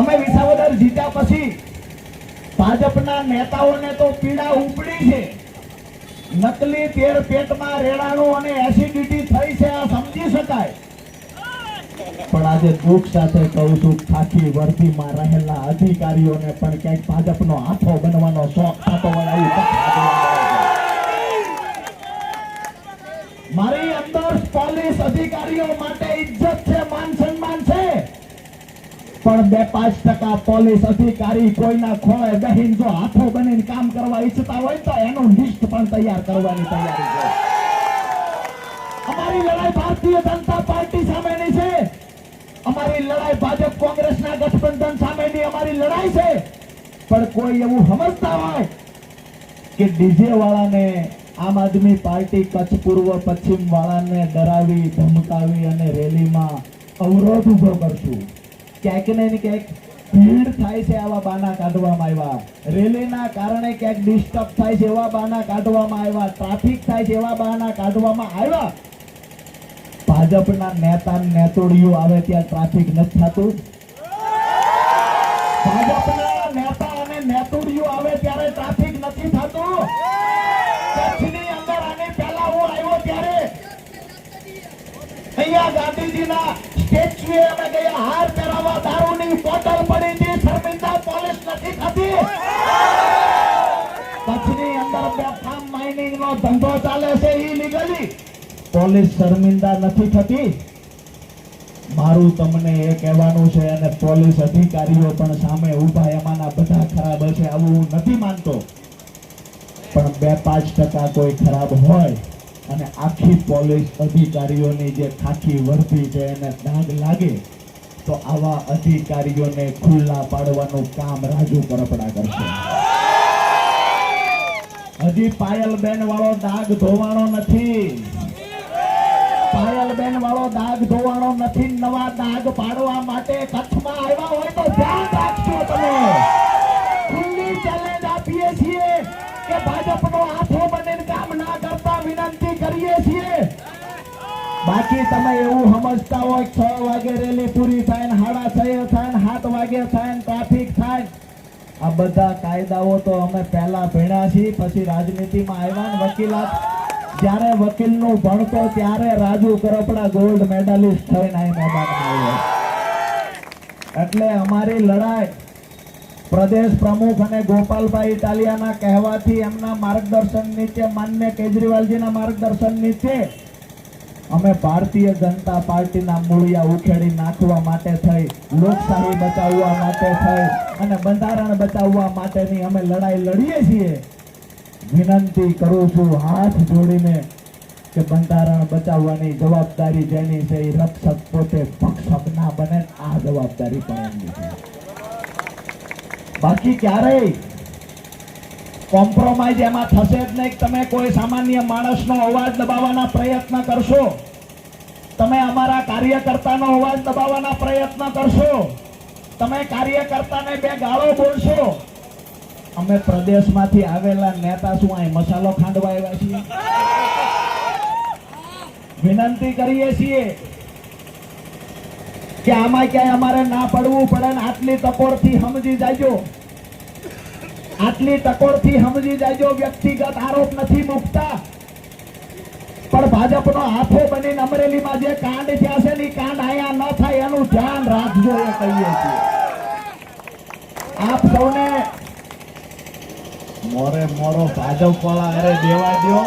અમે વિસાવદર જીત્યા પછી ભાજપના નેતાઓને તો પીડા ઉપડી છે, નકલી તેલ પેટમાં રેડાણું અને એસિડિટી થઈ છે, આ સમજી શકાય. પણ આજે દુઃખ સાથે કહું છું, ખાખી વર્દીમાં રહેલા અધિકારીઓને પણ ક્યાંક ભાજપનો હાથો બનવાનો શોખ થતો હોય એવું મારી અંદર પોલીસ અધિકારીઓ માટે ઇજ્જત છે, માન સન્માન છે, પણ 2-5% પોલીસ અધિકારી કોઈના ખોળે બેહીન જો હાથો બનીને કામ કરવા ઈચ્છતા હોય તો એનું લિસ્ટ પણ તૈયાર કરવાની તૈયારી છે. અમારી લડાઈ ભારતીય જનતા પાર્ટી સામેની છે, અમારી લડાઈ ભાજપ કોંગ્રેસના ગઠબંધન સામેની અમારી લડાઈ છે. પણ કોઈ એવું સમજતા હોય કે ડીજે વાળાને, આમ આદમી પાર્ટી કચ્છ પૂર્વ પશ્ચિમ વાળાને ડરાવી ધમકાવી અને રેલીમાં અવરોધ ઉભો કરશું, ક્યાંક ને ક્યાંક ભીડ થાય છે આવા બાના કાઢવામાં આવ્યા, રેલીના કારણે ક્યાંક ડિસ્ટર્બ થાય છે એવા બાના કાઢવામાં આવ્યા, ટ્રાફિક થાય છે એવા બાના કાઢવામાં આવ્યા. ભાજપના નેતા નેતોડીઓ આવે ત્યાં ટ્રાફિક નથી થતું? ભાજપના નેતા અને નેતોડીઓ આવે ત્યારે ટ્રાફિક નથી થતું? કચ્છની અંદર આની પહેલા હું આવ્યો ત્યારે અહીંયા ગાંધીજીના સ્ટેચ્યુએ અમે ગયા હાર પહેરાવા, દારૂની બોટલ પડી હતી, શર્મિંદા પોલીસ નથી થતી? કચ્છની અંદર બેફામ માઇનિંગનો ધંધો ચાલે છે ઇલીગલી, પોલીસ શર્મિંદા નથી થતી? મારું તમને એ કહેવાનું છે, અને પોલીસ અધિકારીઓ પણ સામે ઊભા એમાંના બધા ખરાબ હશે આવું હું નથી માનતો, પણ 2-5% કોઈ ખરાબ હોય અને આખી પોલીસ અધિકારીઓની જે ખાખી વર્દી છે એને દાગ લાગે તો આવા અધિકારીઓને ખુલ્લા પાડવાનું કામ રાજુ કરપડા કરશે. હજી પાયલબેન વાળો દાગ ધોવાનો નથી, પાયલબેન વાળો દાગ ધોવાનો નથી. નવા દાગ પાડવા માટે કચ્છમાં આવ્યા હોય તો ધ્યાન રાખજો. તમે ખુલ્લી ચેલેન્જ આપીએ છીએ કે ભાજપનો હાથો બનીને કામ ના કરતા વિનંતી કરીએ છીએ. બાકી તમે એવું સમજતા હોય 6 વાગે રેલી પૂરી થાય ને 6:30 થાય ને 7 વાગે થાય ને ટ્રાફિક થાય, આ બધા કાયદાઓ તો અમે પહેલા ભણ્યા છીએ, પછી રાજનીતિમાં આવ્યા ને વકીલાત, જ્યારે વકીલનું ભણતો ત્યારે રાજુ કરપડા ગોલ્ડ મેડલિસ્ટ થઈને અહીં મેદાનમાં આવ્યો. એટલે અમારી લડાઈ પ્રદેશ પ્રમુખ અને ગોપાલભાઈ ઇટાલિયાના કહેવાથી, એમના માર્ગદર્શન નીચે, માન્ય કેજરીવાલજીના માર્ગદર્શન નીચે અમે ભારતીય જનતા પાર્ટીના મૂળિયા ઉખેડી નાખવા માટે થઈ, લોકશાહી બચાવવા માટે થઈ અને બંધારણ બચાવવા માટેની અમે લડાઈ લડીએ છીએ. વિનંતી કરું છું હાથ જોડીને કે બંધારણ બચાવવાની જવાબદારી જેની છે એ રક્ષક પોતે ભક્ષક ના બને, આ જવાબદારી પણ એમની છે. બાકી ક્યારેય કોમ્પ્રોમાઇઝ એમાં થશે જ નહીં. તમે કોઈ સામાન્ય માણસનો અવાજ દબાવવાના પ્રયત્ન કરશો, તમે અમારા કાર્યકર્તાનો અવાજ દબાવવાના પ્રયત્ન કરશો, તમે કાર્યકર્તાને 2 ગાળો બોલશો, અમે પ્રદેશમાંથી આવેલા નેતા શું અહીં મસાલો ખાંડવા આવ્યા છીએ? વિનંતી કરીએ છીએ કે આમાં ક્યાંય અમારે ના પડવું પડે ને આટલી ટકોરથી સમજી જાજો, આટલી ટકોરથી સમજી જાજો. વ્યક્તિગત આરોપ નથી મૂકતા, પણ ભાજપનો હાથો બનીને અમરેલીમાં જે કાંડ થયા છે ને કાંડ અહીંયા ન થાય એનું ધ્યાન રાખજો એ કહીએ છીએ. આપ સૌને મોરો ભાજપ વાળા અરે દેવા દો,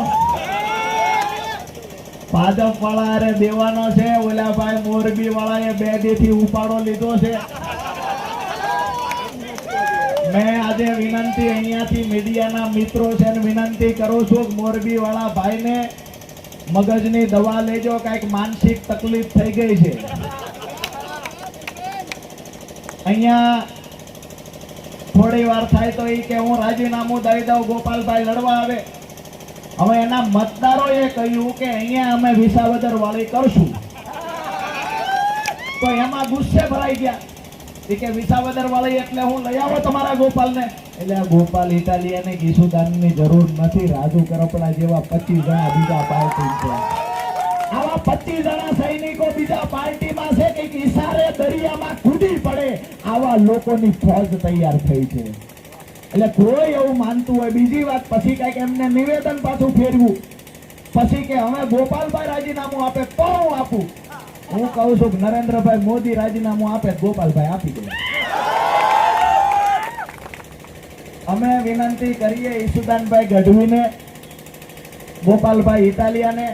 ભાજપ વાળા અરે દેવાનો છે. ઓલા ભાઈ મોરબી વાળાએ 2 દીથી ઉપાડો લીધો છે. મેં આજે વિનંતી અહીંયાથી મીડિયાના મિત્રો છે ને વિનંતી કરું છું કે મોરબી વાળા ભાઈને મગજની દવા લેજો, કઈક માનસિક તકલીફ થઈ ગઈ છે. અહીંયા થોડી વાર થાય તો એ કે હું રાજીનામું દઈ દઉં, ગોપાલભાઈ લડવા આવે. હવે એના મતદારોએ કહ્યું કે અહીંયા અમે વિસાવદર વાળી કરશું, તો એમાં ગુસ્સે ભરાઈ ગયા કે વિસાવદર વાળી એટલે હું લઈ આવો તમારા ગોપાલને. એટલે આ ગોપાલ ઇટાલિયાને ગીસુદાનની જરૂર નથી, રાજુ કરપડા જેવા 25 જણા બીજા પાર્ટી છે. આવા 25 જણા સૈનિકો બીજા પાર્ટીમાં છે કે ઈશારે દરિયામાં કૂદી પડે. આવા લોકોની ફોજ તૈયાર થઈ છે. એટલે કોઈ એવું માનતું હોય, બીજી વાત પછી કઈક એમને નિવેદન પાછું ફેરવું, પછી કે હવે ગોપાલભાઈ રાજીનામું આપે તો હું આપું. હું કહું છું કે નરેન્દ્રભાઈ મોદી રાજીનામું આપે, ગોપાલભાઈ આપી દે. અમે વિનંતી કરીએ ઈસુદાનભાઈ ગઢવીને, ગોપાલભાઈ ઇટાલિયાને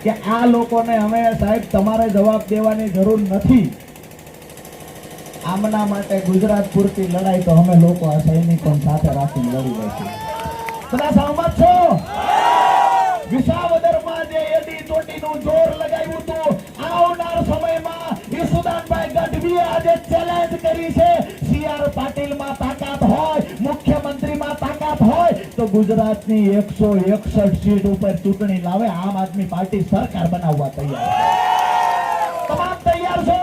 કે આ લોકોને હવે સાહેબ તમારે જવાબ દેવાની જરૂર નથી. આમના માટે ગુજરાત પૂરતી લડાઈ તો અમે લોકો આ સૈનિકો સાથે રાખીને લડી લઈશું. બધા સહમત છો? વિસાવદરમાં જે એડી ચોટીનું જોર લગાવ્યું હતું, આવનાર સમયમાં ઈસુદાનભાઈ ગઢવીએ આજે ચેલેન્જ કરી છે. CR પાટીલમાં તાકાત હોય, મુખ્યમંત્રીમાં તાકાત હોય તો ગુજરાતની 161 સીટ ઉપર ચૂંટણી લાવે આમ આદમી પાર્ટી સરકાર બનાવવા તૈયાર. તમામ તૈયાર છો?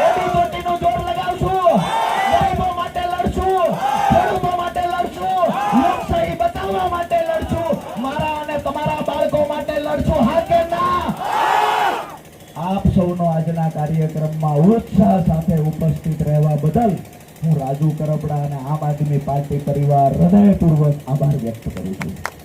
એડી ચોટીનું જોર લગાવશું, ગરીબો માટે લડશું, ખેડૂતો માટે લડશું, લોકશાહી બચાવવા માટે લડશું, મારા અને તમારા બાળકો માટે લડશું. હા કે ના? આપ સૌનો આજના કાર્યક્રમમાં ઉત્સાહ સાથે ઉપસ્થિત રહેવા બદલ હું રાજુ કરપડા અને આમ આદમી પાર્ટી પરિવાર હૃદયપૂર્વક આભાર વ્યક્ત કરું છું.